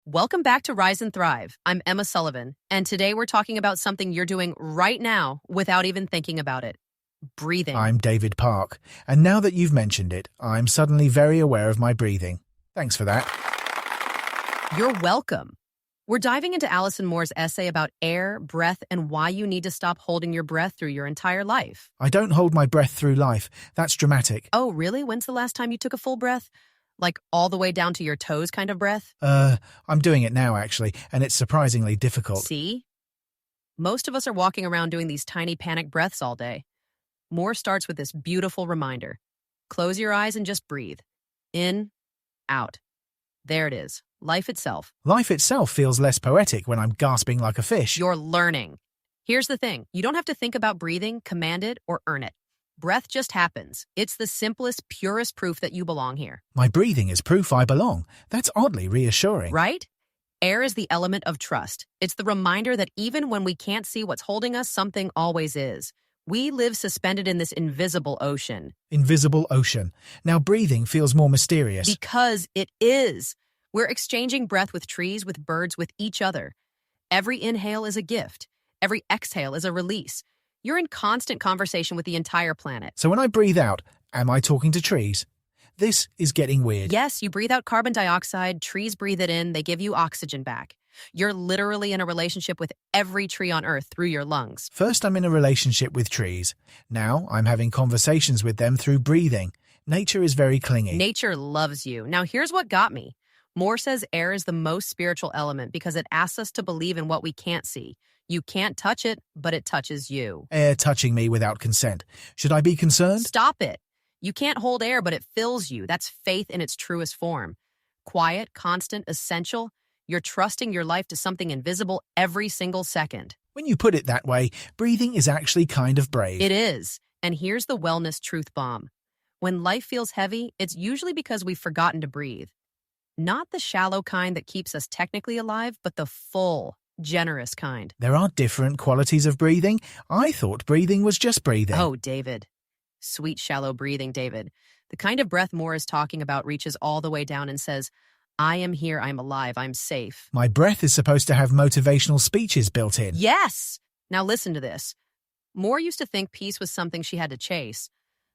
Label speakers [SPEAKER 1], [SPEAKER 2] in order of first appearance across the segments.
[SPEAKER 1] Welcome back to Rise and Thrive. I'm Emma Sullivan, and today we're talking about something you're doing right now without even thinking about it. Breathing.
[SPEAKER 2] I'm David Park, and now that you've mentioned it, I'm suddenly very aware of my breathing. Thanks for that.
[SPEAKER 1] You're welcome. We're diving into Alison Moore's essay about air, breath, and why you need to stop holding your breath through your entire life.
[SPEAKER 2] I don't hold my breath through life. That's dramatic.
[SPEAKER 1] Oh, really? When's the last time you took a full breath? Like all the way down to your toes kind of breath?
[SPEAKER 2] I'm doing it now, actually, and it's surprisingly difficult.
[SPEAKER 1] See? Most of us are walking around doing these tiny panic breaths all day. Moore starts with this beautiful reminder. Close your eyes and just breathe. In, out. There it is. Life itself.
[SPEAKER 2] Life itself feels less poetic when I'm gasping like a fish.
[SPEAKER 1] You're learning. Here's the thing. You don't have to think about breathing, command it, or earn it. Breath just happens. It's the simplest, purest proof that you belong here.
[SPEAKER 2] My breathing is proof I belong. That's oddly reassuring.
[SPEAKER 1] Right? Air is the element of trust. It's the reminder that even when we can't see what's holding us, something always is. We live suspended in this invisible ocean.
[SPEAKER 2] Invisible ocean. Now breathing feels more mysterious.
[SPEAKER 1] Because it is. We're exchanging breath with trees, with birds, with each other. Every inhale is a gift. Every exhale is a release. You're in constant conversation with the entire planet.
[SPEAKER 2] So when I breathe out, am I talking to trees? This is getting weird.
[SPEAKER 1] Yes, you breathe out carbon dioxide, trees breathe it in, they give you oxygen back. You're literally in a relationship with every tree on Earth through your lungs.
[SPEAKER 2] First, I'm in a relationship with trees. Now, I'm having conversations with them through breathing. Nature is very clingy.
[SPEAKER 1] Nature loves you. Now, here's what got me. Moore says air is the most spiritual element because it asks us to believe in what we can't see. You can't touch it, but it touches you.
[SPEAKER 2] Air touching me without consent. Should I be concerned?
[SPEAKER 1] Stop it. You can't hold air, but it fills you. That's faith in its truest form. Quiet, constant, essential. You're trusting your life to something invisible every single second.
[SPEAKER 2] When you put it that way, breathing is actually kind of brave.
[SPEAKER 1] It is. And here's the wellness truth bomb. When life feels heavy, it's usually because we've forgotten to breathe. Not the shallow kind that keeps us technically alive, but the full, generous kind.
[SPEAKER 2] There are different qualities of breathing. I thought breathing was just breathing.
[SPEAKER 1] Oh, David. Sweet, shallow breathing, David. The kind of breath Moore is talking about reaches all the way down and says, I am here, I'm alive, I'm safe.
[SPEAKER 2] My breath is supposed to have motivational speeches built in.
[SPEAKER 1] Yes! Now listen to this. Moore used to think peace was something she had to chase,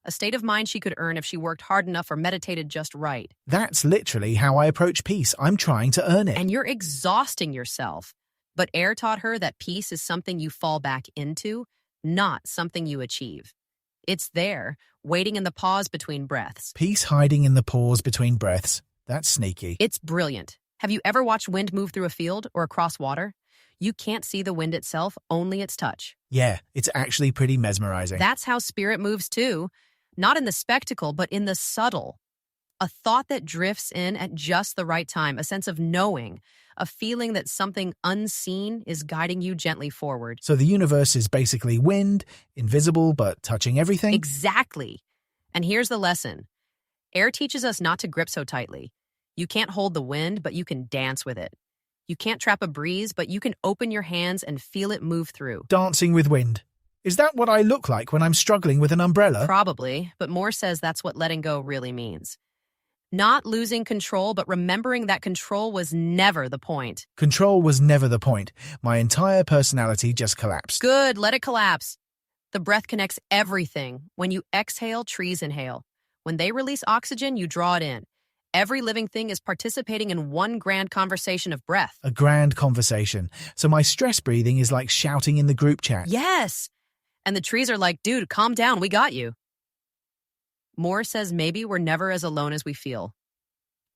[SPEAKER 1] a state of mind she could earn if she worked hard enough or meditated just right.
[SPEAKER 2] That's literally how I approach peace. I'm trying to earn it.
[SPEAKER 1] And you're exhausting yourself. But air taught her that peace is something you fall back into, not something you achieve. It's there, waiting in the pause between breaths.
[SPEAKER 2] Peace hiding in the pause between breaths. That's sneaky.
[SPEAKER 1] It's brilliant. Have you ever watched wind move through a field or across water? You can't see the wind itself, only its touch.
[SPEAKER 2] Yeah, it's actually pretty mesmerizing.
[SPEAKER 1] That's how spirit moves too. Not in the spectacle, but in the subtle. A thought that drifts in at just the right time, a sense of knowing, a feeling that something unseen is guiding you gently forward.
[SPEAKER 2] So the universe is basically wind, invisible but touching everything?
[SPEAKER 1] Exactly. And here's the lesson. Air teaches us not to grip so tightly. You can't hold the wind, but you can dance with it. You can't trap a breeze, but you can open your hands and feel it move through.
[SPEAKER 2] Dancing with wind. Is that what I look like when I'm struggling with an umbrella?
[SPEAKER 1] Probably, but Moore says that's what letting go really means. Not losing control, but remembering that control was never the point.
[SPEAKER 2] Control was never the point. My entire personality just collapsed.
[SPEAKER 1] Good, let it collapse. The breath connects everything. When you exhale, trees inhale. When they release oxygen, you draw it in. Every living thing is participating in one grand conversation of breath.
[SPEAKER 2] A grand conversation. So my stress breathing is like shouting in the group chat.
[SPEAKER 1] Yes. And the trees are like, dude, calm down, we got you. Moore says maybe we're never as alone as we feel.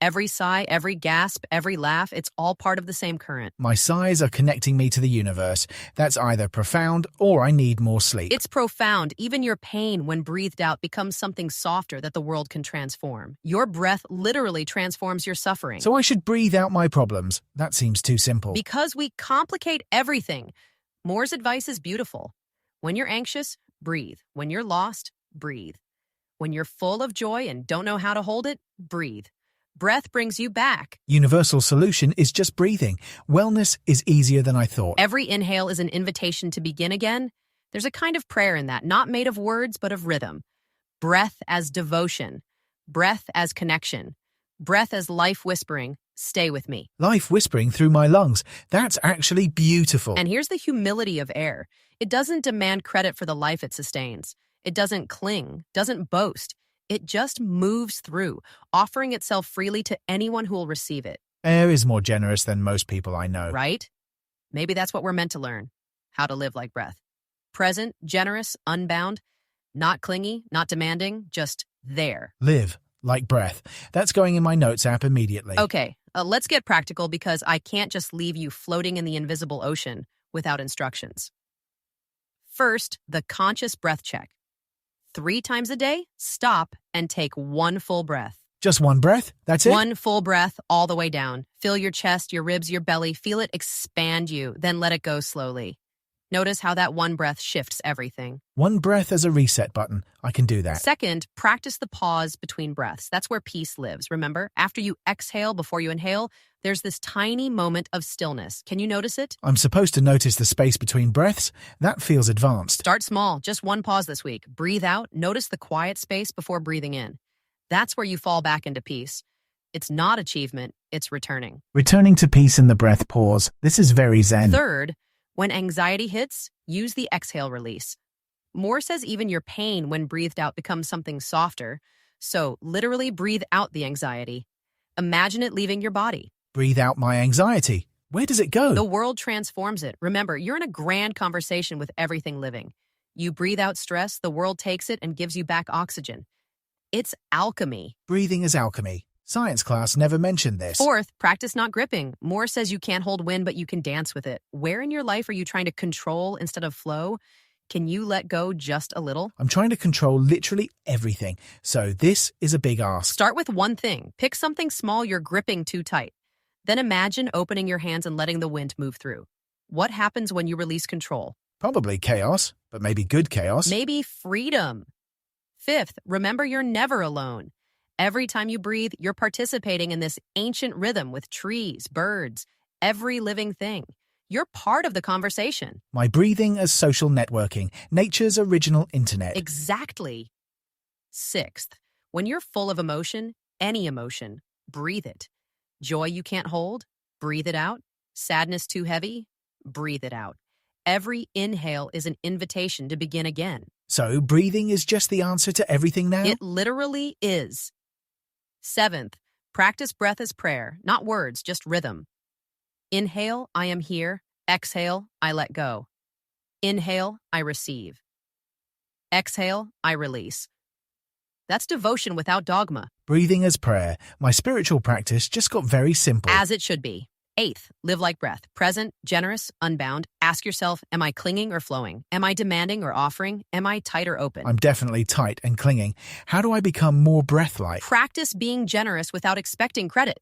[SPEAKER 1] Every sigh, every gasp, every laugh, it's all part of the same current.
[SPEAKER 2] My sighs are connecting me to the universe. That's either profound or I need more sleep.
[SPEAKER 1] It's profound. Even your pain, when breathed out, becomes something softer that the world can transform. Your breath literally transforms your suffering.
[SPEAKER 2] So I should breathe out my problems. That seems too simple.
[SPEAKER 1] Because we complicate everything. Moore's advice is beautiful. When you're anxious, breathe. When you're lost, breathe. When you're full of joy and don't know how to hold it, breathe. Breath brings you back.
[SPEAKER 2] Universal solution is just breathing. Wellness is easier than I thought.
[SPEAKER 1] Every inhale is an invitation to begin again. There's a kind of prayer in that, not made of words, but of rhythm. Breath as devotion. Breath as connection. Breath as life whispering, Stay with me.
[SPEAKER 2] Life whispering through my lungs. That's actually beautiful.
[SPEAKER 1] And here's the humility of air. It doesn't demand credit for the life it sustains. It doesn't cling, doesn't boast. It just moves through, offering itself freely to anyone who will receive it.
[SPEAKER 2] Air is more generous than most people I know.
[SPEAKER 1] Right? Maybe that's what we're meant to learn. How to live like breath. Present, generous, unbound, not clingy, not demanding, just there.
[SPEAKER 2] Live like breath. That's going in my notes app immediately.
[SPEAKER 1] Okay, let's get practical because I can't just leave you floating in the invisible ocean without instructions. First, the conscious breath check. 3 times a day, stop and take 1 full breath.
[SPEAKER 2] Just 1 breath? That's it?
[SPEAKER 1] 1 full breath all the way down. Fill your chest, your ribs, your belly. Feel it expand you, then let it go slowly. Notice how that 1 breath shifts everything.
[SPEAKER 2] 1 breath as a reset button. I can do that.
[SPEAKER 1] Second, practice the pause between breaths. That's where peace lives. Remember, after you exhale before you inhale, there's this tiny moment of stillness. Can you notice it?
[SPEAKER 2] I'm supposed to notice the space between breaths? That feels advanced.
[SPEAKER 1] Start small, just 1 pause this week. Breathe out, notice the quiet space before breathing in. That's where you fall back into peace. It's not achievement, it's returning.
[SPEAKER 2] Returning to peace in the breath pause. This is very zen.
[SPEAKER 1] Third, when anxiety hits, use the exhale release. Moore says even your pain when breathed out becomes something softer. So literally breathe out the anxiety. Imagine it leaving your body.
[SPEAKER 2] Breathe out my anxiety. Where does it go?
[SPEAKER 1] The world transforms it. Remember, you're in a grand conversation with everything living. You breathe out stress, the world takes it and gives you back oxygen. It's alchemy.
[SPEAKER 2] Breathing is alchemy. Science class never mentioned this.
[SPEAKER 1] Fourth, practice not gripping. Moore says you can't hold wind, but you can dance with it. Where in your life are you trying to control instead of flow? Can you let go just a little?
[SPEAKER 2] I'm trying to control literally everything, so this is a big ask.
[SPEAKER 1] Start with one thing. Pick something small you're gripping too tight. Then imagine opening your hands and letting the wind move through. What happens when you release control?
[SPEAKER 2] Probably chaos, but maybe good chaos.
[SPEAKER 1] Maybe freedom. Fifth, remember you're never alone. Every time you breathe, you're participating in this ancient rhythm with trees, birds, every living thing. You're part of the conversation.
[SPEAKER 2] My breathing as social networking, nature's original internet.
[SPEAKER 1] Exactly. Sixth, when you're full of emotion, any emotion, breathe it. Joy you can't hold, breathe it out. Sadness too heavy, breathe it out. Every inhale is an invitation to begin again.
[SPEAKER 2] So breathing is just the answer to everything now?
[SPEAKER 1] It literally is. Seventh, practice breath as prayer, not words, just rhythm. Inhale, I am here. Exhale, I let go. Inhale, I receive. Exhale, I release. That's devotion without dogma.
[SPEAKER 2] Breathing as prayer. My spiritual practice just got very simple.
[SPEAKER 1] As it should be. Eighth, live like breath. Present, generous, unbound. Ask yourself, am I clinging or flowing? Am I demanding or offering? Am I tight or open?
[SPEAKER 2] I'm definitely tight and clinging. How do I become more breath-like?
[SPEAKER 1] Practice being generous without expecting credit.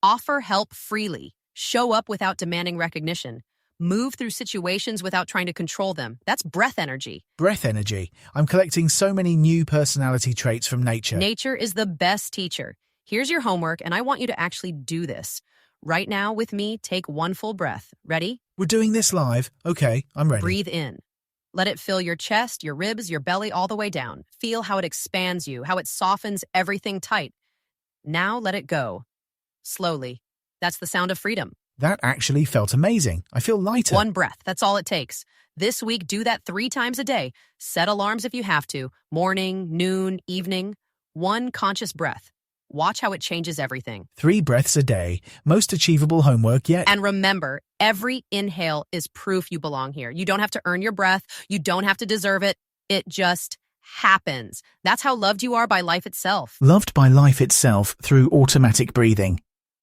[SPEAKER 1] Offer help freely. Show up without demanding recognition. Move through situations without trying to control them. That's breath energy.
[SPEAKER 2] Breath energy. I'm collecting so many new personality traits from nature.
[SPEAKER 1] Nature is the best teacher. Here's your homework, and I want you to actually do this. Right now, with me, take 1 full breath. Ready?
[SPEAKER 2] We're doing this live. Okay, I'm ready.
[SPEAKER 1] Breathe in. Let it fill your chest, your ribs, your belly, all the way down. Feel how it expands you, how it softens everything tight. Now let it go. Slowly. That's the sound of freedom.
[SPEAKER 2] That actually felt amazing. I feel lighter.
[SPEAKER 1] 1 breath. That's all it takes. This week, do that 3 times a day. Set alarms if you have to. Morning, noon, evening. 1 conscious breath. Watch how it changes everything.
[SPEAKER 2] 3 breaths a day. Most achievable homework yet.
[SPEAKER 1] And remember, every inhale is proof you belong here. You don't have to earn your breath. You don't have to deserve it. It just happens. That's how loved you are by life itself.
[SPEAKER 2] Loved by life itself through automatic breathing.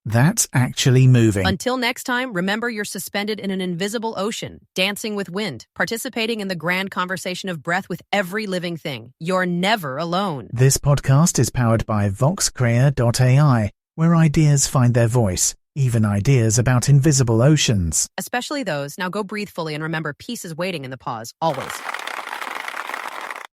[SPEAKER 2] That's actually moving.
[SPEAKER 1] Until next time, remember you're suspended in an invisible ocean, dancing with wind, participating in the grand conversation of breath with every living thing. You're never alone.
[SPEAKER 2] This podcast is powered by voxcrea.ai, where ideas find their voice, even ideas about invisible oceans.
[SPEAKER 1] Especially those. Now go breathe fully and remember peace is waiting in the pause, always.